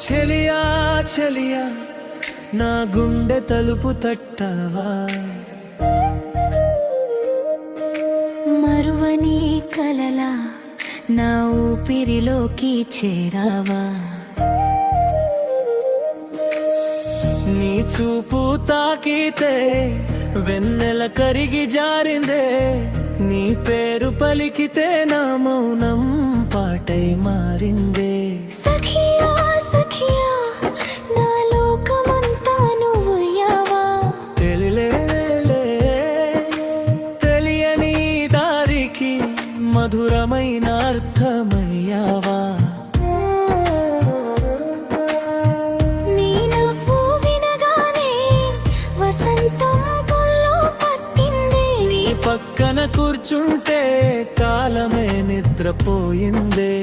చెలియా చెలియా నా గుండె తలుపు తట్టావా, మరువని కలలా నా ఊపిరిలోకి చేరావా, నీ చూపు తాకితే వెన్నెల కరిగి జారిందే, నీ పేరు పలికితే నా మౌనం పాటై మారిందే. సఖియా సఖియా నా లోకమంతా నువ్వయ్యావా, తెలియని దారికి మధురమైన అర్థమయ్యావా. నీ నవ్వు వినగానే వసంతం పొల్లో పట్టింది, నీ పక్కన కూర్చుంటే కాలమే నిద్రపోయిందే.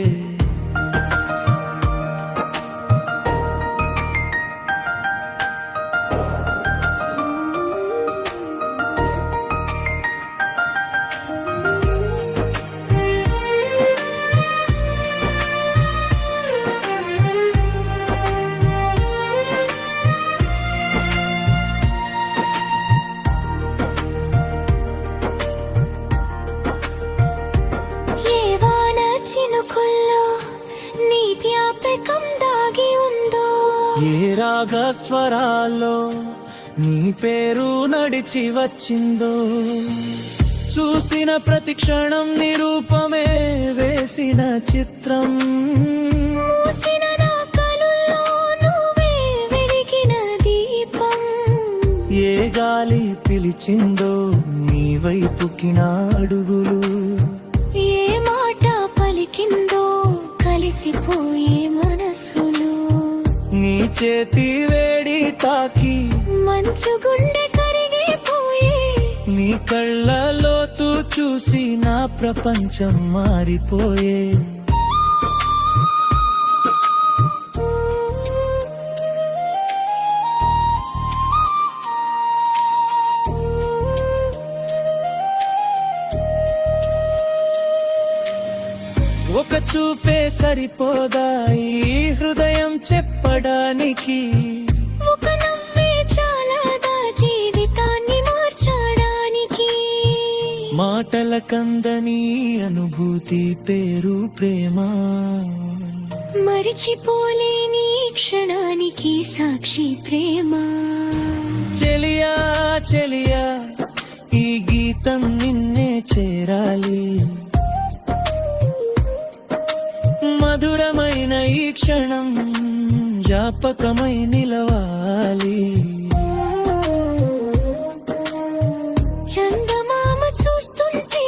ఏ రాగ స్వరాల్లో నీ పేరు నడిచి వచ్చిందో, చూసిన ప్రతి క్షణం నిరూపమే వేసిన చిత్రం. మూసిన నా కనుల్లో నువ్వే వెలిగిన దీపం, ఏ గాలి పిలిచిందో నీ వైపుకి నా అడుగులు, ఏ మాట పలికిందో కలిసిపోయే మనసులు. నీ చేతి వేడి తాకి మంచు గుండె కరిగిపోయే, నీ కళ్ళలోతు చూసి నా ప్రపంచం మారిపోయే. ఒక చూపే సరిపోదా ఈ హృదయం చెప్పడానికి, ఒక నవ్వే చాలాదా జీవితాన్ని మార్చడానికి. మాటల కందని అనుభూతి పేరు ప్రేమ, మరిచిపోలేని క్షణానికి సాక్షి ప్రేమ. చెలియా చెలియా ఈ గీతం నిన్నే చేరాలి, మధురమైన ఈ క్షణం జ్ఞాపకమై నిలవాలి. చందమామ చూస్తుంటే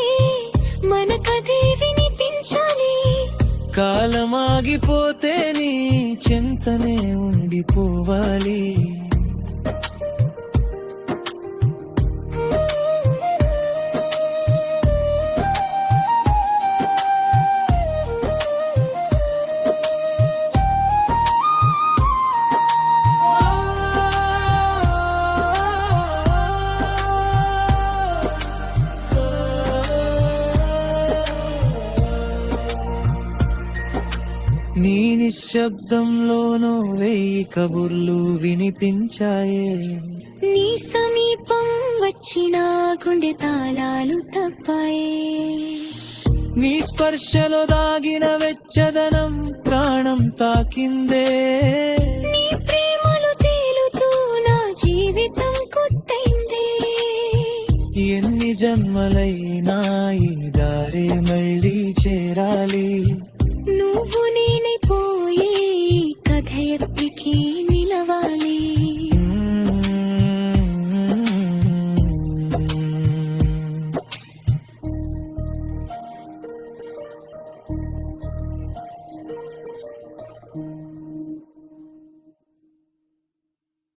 మనకదే వినిపించాలి, కాలమాగిపోతే నీ చెంతనే ఉండిపోవాలి. నీ నిశ్శబ్దంలోనూ వేయి కబుర్లు వినిపించాయే, నీ సమీపం వచ్చిన గుండె తాళాలు తప్పాయే. నీ స్పర్శలో దాగిన వెచ్చదనం ప్రాణం తాకిందే, నీ ప్రేమలు తేలుతూ నా జీవితం కొట్టైందే. ఎన్ని జన్మలై